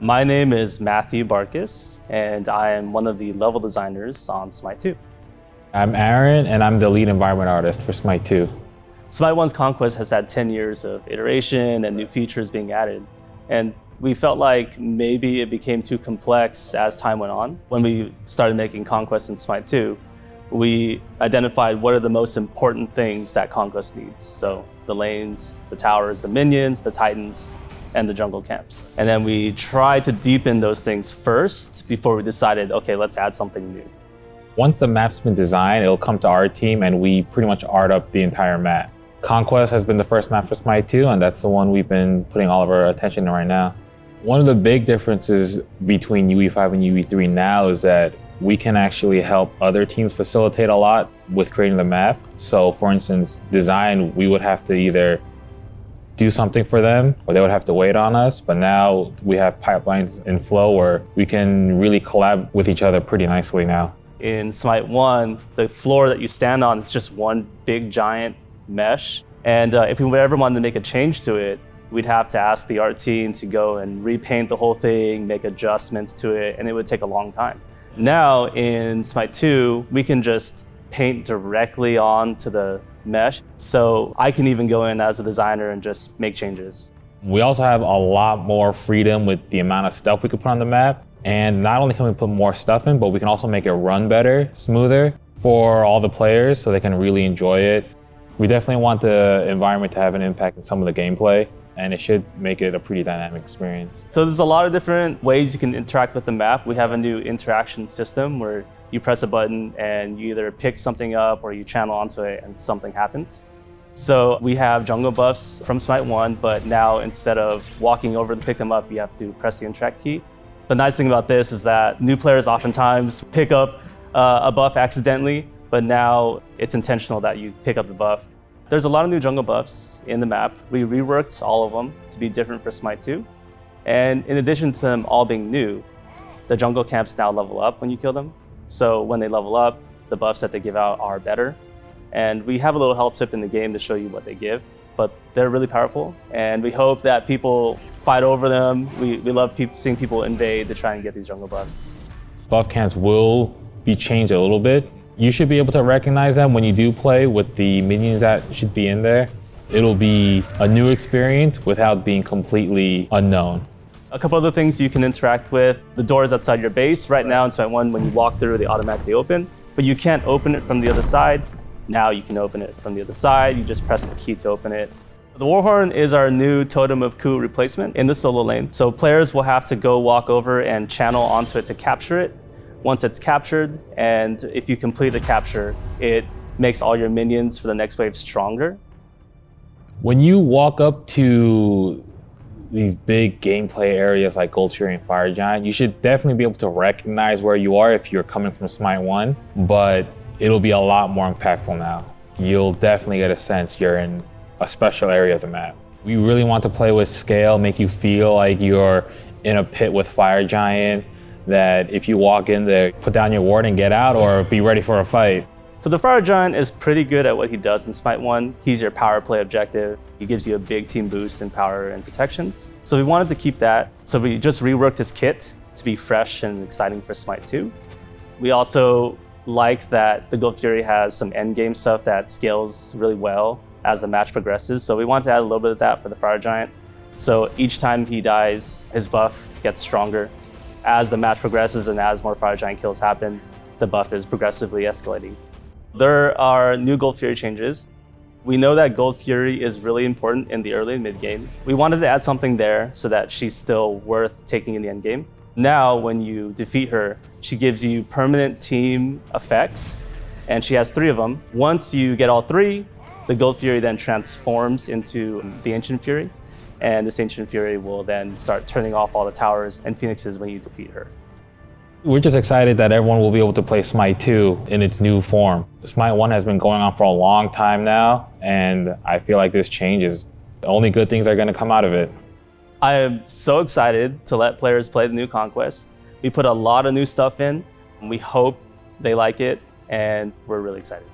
My name is Matthew Barkis, and I am one of the level designers on SMITE 2. I'm Aaron, and I'm the lead environment artist for SMITE 2. SMITE 1's Conquest has had 10 years of iteration and new features being added, and we felt like maybe it became too complex as time went on. When we started making Conquest in SMITE 2, we identified what are the most important things that Conquest needs. So the lanes, the towers, the minions, the titans, and the jungle camps. And then we tried to deepen those things first before we decided, okay, let's add something new. Once the map's been designed, it'll come to our team and we pretty much art up the entire map. Conquest has been the first map for SMITE 2, and that's the one we've been putting all of our attention in right now. One of the big differences between yyyy and yyyy now is that we can actually help other teams facilitate a lot with creating the map. So for instance, design, we would have to either do something for them or they would have to wait on us. But now we have pipelines in flow where we can really collab with each other pretty nicely now. In SMITE 1, the floor that you stand on is just one big giant mesh. And if we ever wanted to make a change to it, we'd have to ask the art team to go and repaint the whole thing, make adjustments to it, and it would take a long time. Now in SMITE 2, we can just paint directly onto the mesh. So I can even go in as a designer and just make changes. We also have a lot more freedom with the amount of stuff we could put on the map. And not only can we put more stuff in, but we can also make it run better, smoother for all the players so they can really enjoy it. We definitely want the environment to have an impact in some of the gameplay, and it should make it a pretty dynamic experience. So there's a lot of different ways you can interact with the map. We have a new interaction system where you press a button and you either pick something up or you channel onto it and something happens. So we have jungle buffs from SMITE 1, but now instead of walking over to pick them up, you have to press the interact key. The nice thing about this is that new players oftentimes pick up a buff accidentally, but now it's intentional that you pick up the buff. There's a lot of new jungle buffs in the map. We reworked all of them to be different for SMITE 2. And in addition to them all being new, the jungle camps now level up when you kill them. So when they level up, the buffs that they give out are better. And we have a little help tip in the game to show you what they give, but they're really powerful. And we hope that people fight over them. We love seeing people invade to try and get these jungle buffs. Buff camps will be changed a little bit. You should be able to recognize them when you do play with the minions that should be in there. It'll be a new experience without being completely unknown. A couple other things you can interact with. The doors outside your base. Right now in SMITE 1, when you walk through, they automatically open, but you can't open it from the other side. Now you can open it from the other side. You just press the key to open it. The Warhorn is our new Totem of Coup replacement in the solo lane. So players will have to go walk over and channel onto it to capture it. Once it's captured, and if you complete the capture, it makes all your minions for the next wave stronger. When you walk up to these big gameplay areas like Gold Fury and Fire Giant, you should definitely be able to recognize where you are if you're coming from SMITE 1, but it'll be a lot more impactful now. You'll definitely get a sense you're in a special area of the map. We really want to play with scale, make you feel like you're in a pit with Fire Giant, that if you walk in there, put down your ward and get out, or be ready for a fight. So the Fire Giant is pretty good at what he does in SMITE 1. He's your power play objective. He gives you a big team boost in power and protections. So we wanted to keep that. So we just reworked his kit to be fresh and exciting for SMITE 2. We also like that the Gold Fury has some endgame stuff that scales really well as the match progresses. So we wanted to add a little bit of that for the Fire Giant. So each time he dies, his buff gets stronger. As the match progresses and as more Fire Giant kills happen, the buff is progressively escalating. There are new Gold Fury changes. We know that Gold Fury is really important in the early and mid game. We wanted to add something there so that she's still worth taking in the end game. Now, when you defeat her, she gives you permanent team effects, and she has 3 of them. Once you get all 3, the Gold Fury then transforms into the Ancient Fury. And this Ancient Fury will then start turning off all the towers and phoenixes when you defeat her. We're just excited that everyone will be able to play SMITE 2 in its new form. SMITE 1 has been going on for a long time now, and I feel like this change is only good things are going to come out of it. I am so excited to let players play the new Conquest. We put a lot of new stuff in, and we hope they like it, and we're really excited.